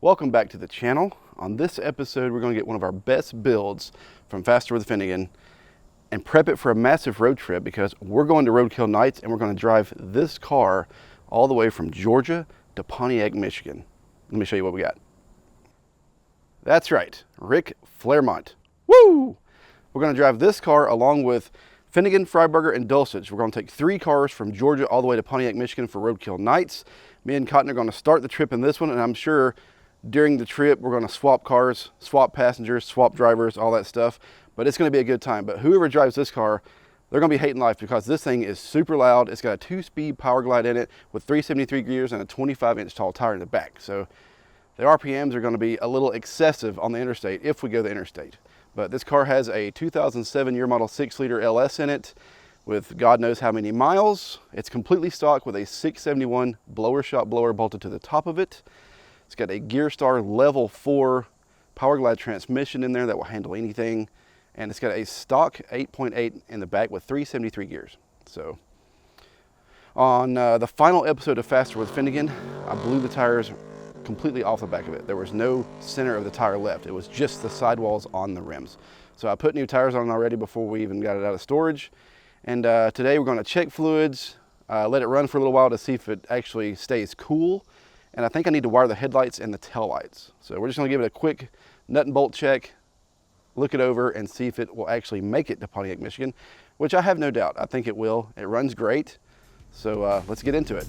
Welcome back to the channel. On this episode, we're going to get one of our best builds from Faster with Finnegan and prep it for a massive road trip because we're going to Roadkill Nights and we're going to drive this car all the way from Georgia to Pontiac, Michigan. Let me show you what we got. That's right, Ric Flairmont. Woo! We're going to drive this car along with Finnegan, Freiberger, and Dulcich. We're going to take 3 cars from Georgia all the way to Pontiac, Michigan for Roadkill Nights. Me and Cotton are going to start the trip in this one, and I'm sure during the trip we're going to swap cars, swap passengers, swap drivers, all that stuff. But it's going to be a good time. But whoever drives this car, they're going to be hating life because this thing is super loud. It's got a 2-speed power glide in it with 373 gears and a 25-inch tall tire in the back. So the RPMs are going to be a little excessive on the interstate if we go the interstate. But this car has a 2007 year model 6-liter LS in it with God knows how many miles. It's completely stock with a 671 blower shop blower bolted to the top of it. It's got a Gearstar level 4 power glide transmission in there that will handle anything. And it's got a stock 8.8 in the back with 373 gears. So on the final episode of Faster with Finnegan, I blew the tires completely off the back of it. There was no center of the tire left. It was just the sidewalls on the rims. So I put new tires on already before we even got it out of storage. And today we're going to check fluids, let it run for a little while to see if it actually stays cool. And I think I need to wire the headlights and the tail lights. So we're just going to give it a quick nut and bolt check, look it over, and see if it will actually make it to Pontiac, Michigan, which I have no doubt. I think it will. It runs great. So let's get into it.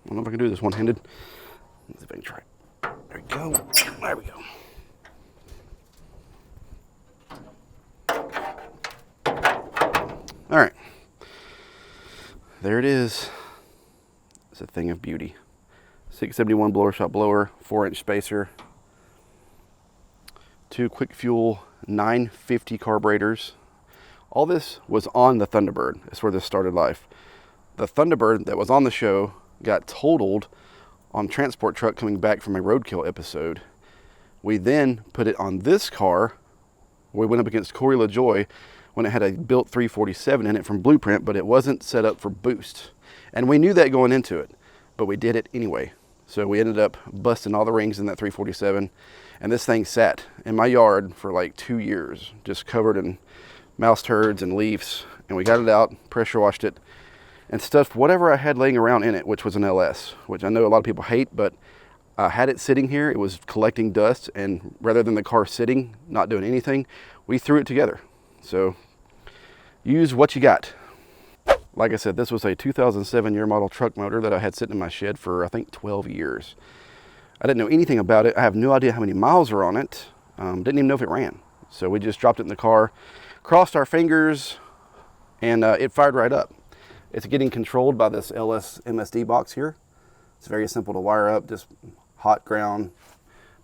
I don't know if I can do this one-handed. Let's see if I can try it. There we go. There we go. All right. There it is. It's a thing of beauty. 671 blower shop blower, 4-inch spacer, 2 quick fuel 950 carburetors. All this was on the Thunderbird. That's where this started life. The Thunderbird that was on the show got totaled on transport truck coming back from a Roadkill episode. We then put it on this car. We went up against Cory LaJoie when it had a built 347 in it from Blueprint, but it wasn't set up for boost. And we knew that going into it, but we did it anyway. So we ended up busting all the rings in that 347, and this thing sat in my yard for like 2 years, just covered in mouse turds and leaves. And we got it out, pressure washed it, and stuffed whatever I had laying around in it, which was an LS, which I know a lot of people hate, but I had it sitting here. It was collecting dust, and rather than the car sitting, not doing anything, we threw it together. So use what you got. Like I said, this was a 2007 year model truck motor that I had sitting in my shed for, I think, 12 years. I didn't know anything about it. I have no idea how many miles are on it. Didn't even know if it ran. So we just dropped it in the car, crossed our fingers, and it fired right up. It's getting controlled by this LS MSD box here. It's very simple to wire up, just hot ground,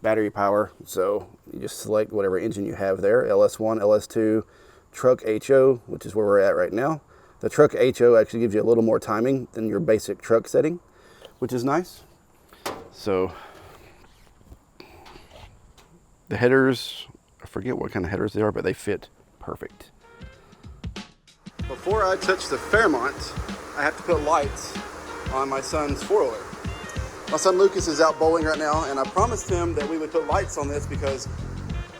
battery power. So you just select whatever engine you have there, LS1, LS2, truck HO, which is where we're at right now. The truck HO actually gives you a little more timing than your basic truck setting, which is nice. So the headers, I forget what kind of headers they are, but they fit perfect. Before I touch the Fairmont, I have to put lights on my son's 4-wheeler. My son Lucas is out bowling right now, and I promised him that we would put lights on this because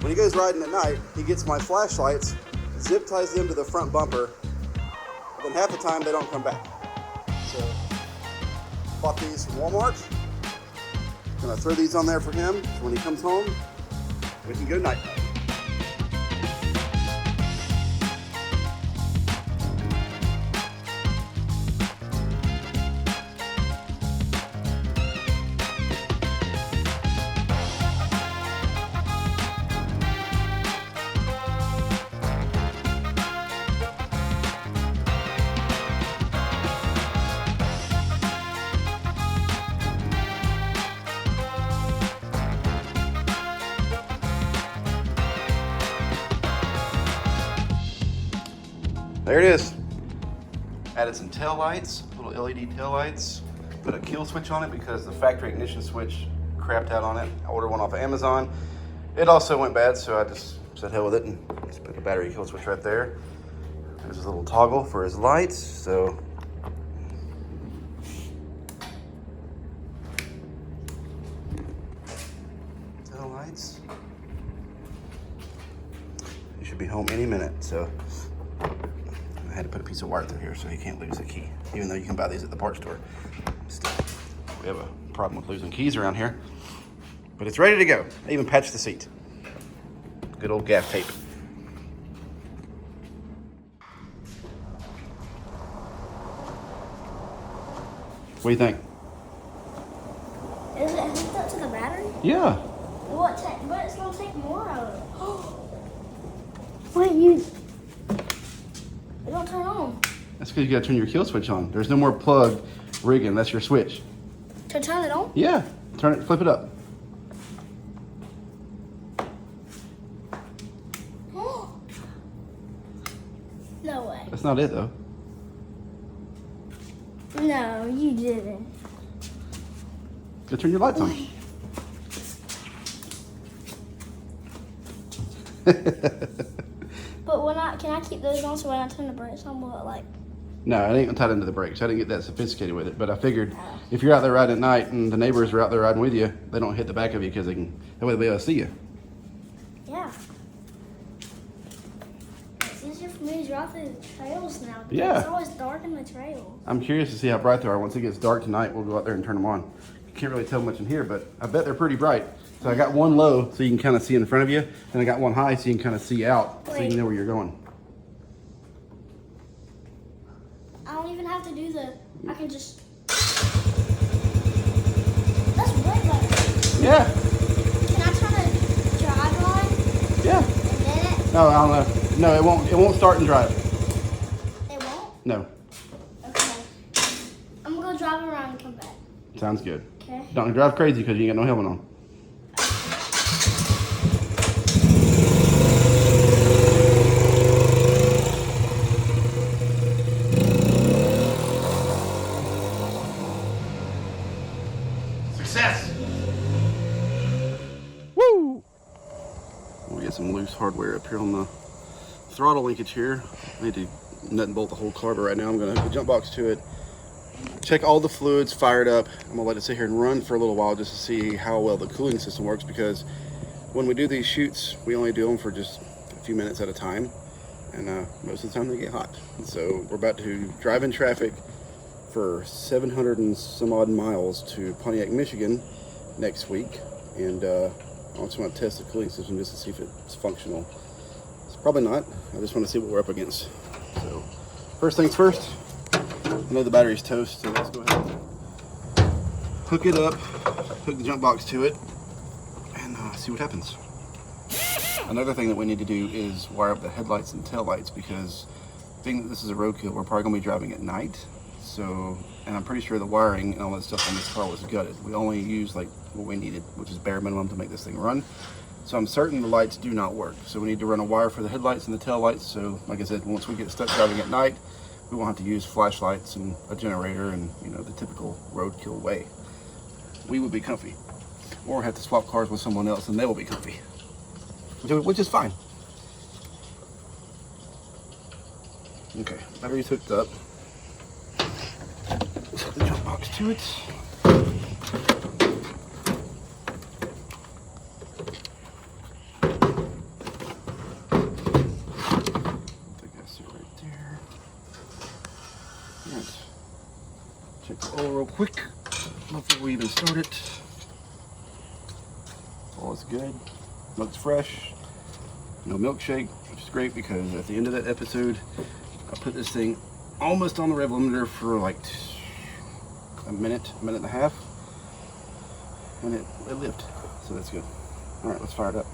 when he goes riding at night, he gets my flashlights, zip ties them to the front bumper, and then half the time they don't come back. So, bought these from Walmart. Gonna throw these on there for him, so when he comes home, we can go night night. There it is. Added some tail lights, little LED tail lights. put a kill switch on it because the factory ignition switch crapped out on it. I ordered one off of Amazon. It also went bad, so I just said hell with it and just put a battery kill switch right there. There's his little toggle for his lights, so tail lights. He should be home any minute, so I had to put a piece of wire through here so he can't lose the key, even though you can buy these at the parts store. Still, we have a problem with losing keys around here, but it's ready to go. I even patched the seat. Good old gaff tape. What do you think? Is it hooked up to the battery? Yeah. But it's gonna take more out of it. Wait, it don't turn on. That's because you gotta turn your kill switch on. There's no more plug rigging, that's your switch. To turn it on? Yeah, turn it, flip it up. No way. That's not it though. No, you didn't. Go turn your lights on. But can I keep those on so when I turn the brakes on, will it like? No, it ain't tied into the brakes. I didn't get that sophisticated with it, but I figured if you're out there riding at night and the neighbors are out there riding with you, they don't hit the back of you because that way they'll be able to see you. Yeah. It's easier for me to drive through the trails now because Yeah. it's always dark in the trails. I'm curious to see how bright they are. Once it gets dark tonight, we'll go out there and turn them on. You can't really tell much in here, but I bet they're pretty bright. So I got one low so you can kind of see in front of you, and I got one high so you can kind of see out so you know where you're going. I don't even have to do I can just. That's way better. Yeah. Can I turn the drive on? Yeah. And then it? No, I don't know. No, it won't. It won't start and drive. It won't? No. Okay. I'm gonna go drive around and come back. Sounds good. Okay. Don't drive crazy because you ain't got no helmet on. Success! Woo! We got some loose hardware up here on the throttle linkage here. I need to nut and bolt the whole car, but right now I'm gonna hook the jump box to it. Check all the fluids, fire it up. I'm gonna let it sit here and run for a little while just to see how well the cooling system works, because when we do these shoots, we only do them for just a few minutes at a time, and most of the time they get hot. So we're about to drive in traffic for 700 and some odd miles to Pontiac, Michigan next week, and I just want to test the cooling system just to see if it's functional. It's probably not. I just want to see what we're up against. So first things first, I know the battery's toast, so let's go ahead and hook it up, hook the jump box to it, and see what happens. Another thing that we need to do is wire up the headlights and taillights, because being that this is a roadkill, we're probably going to be driving at night. So, and I'm pretty sure the wiring and all that stuff on this car was gutted. We only used like what we needed, which is bare minimum to make this thing run. So I'm certain the lights do not work. So we need to run a wire for the headlights and the tail lights. So like I said, once we get stuck driving at night, we won't have to use flashlights and a generator and, you know, the typical roadkill way. We would be comfy. Or have to swap cars with someone else and they will be comfy. Which is fine. Okay, battery's hooked up. Set the jump box to it. Check the oil real quick before we even start it. All is good. Looks fresh. No milkshake, which is great because at the end of that episode, I put this thing almost on the rev limiter for like a minute and a half, and it lived. So that's good. All right, let's fire it up.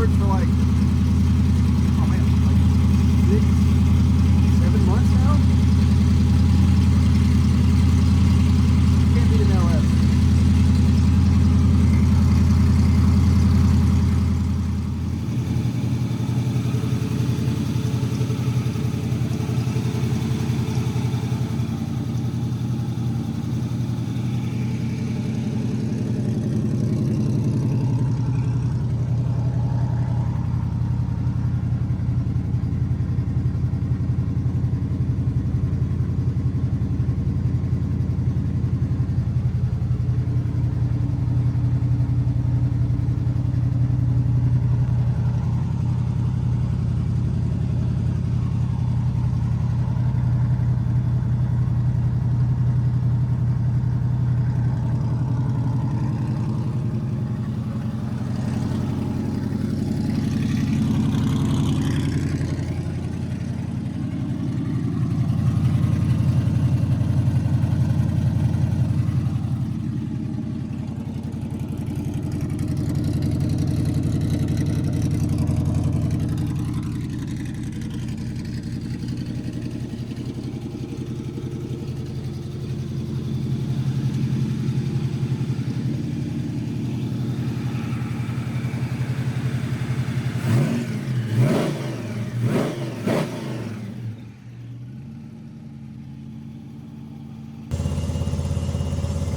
worked for like, oh man, like 6, 7 months now. Can't beat an LS.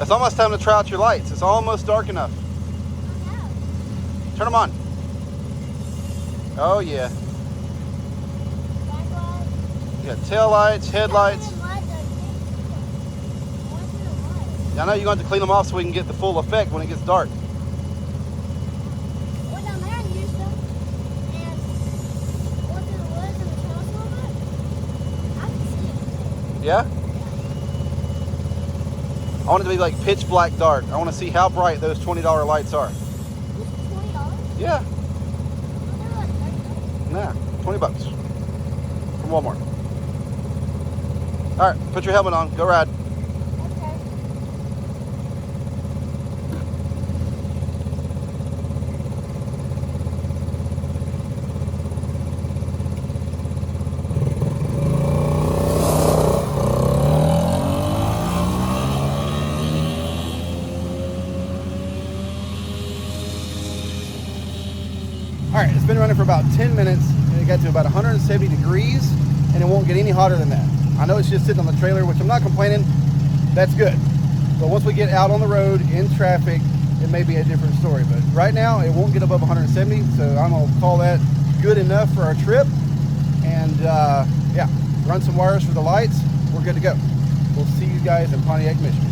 It's almost time to try out your lights. It's almost dark enough. Turn them on. Oh yeah. You got tail lights, headlights. I know you're going to have to clean them off so we can get the full effect when it gets dark. Yeah? I want it to be like pitch black dark. I want to see how bright those $20 lights are. $20? Yeah. Nah, 20 bucks from Walmart. All right, put your helmet on. Go ride. Okay. All right, it's been running for about 10 minutes and it got to about 170 degrees and it won't get any hotter than that. I know it's just sitting on the trailer, which I'm not complaining. That's good. But once we get out on the road in traffic, it may be a different story. But right now, it won't get above 170, so I'm gonna call that good enough for our trip. And yeah, run some wires for the lights. We're good to go. We'll see you guys in Pontiac, Michigan.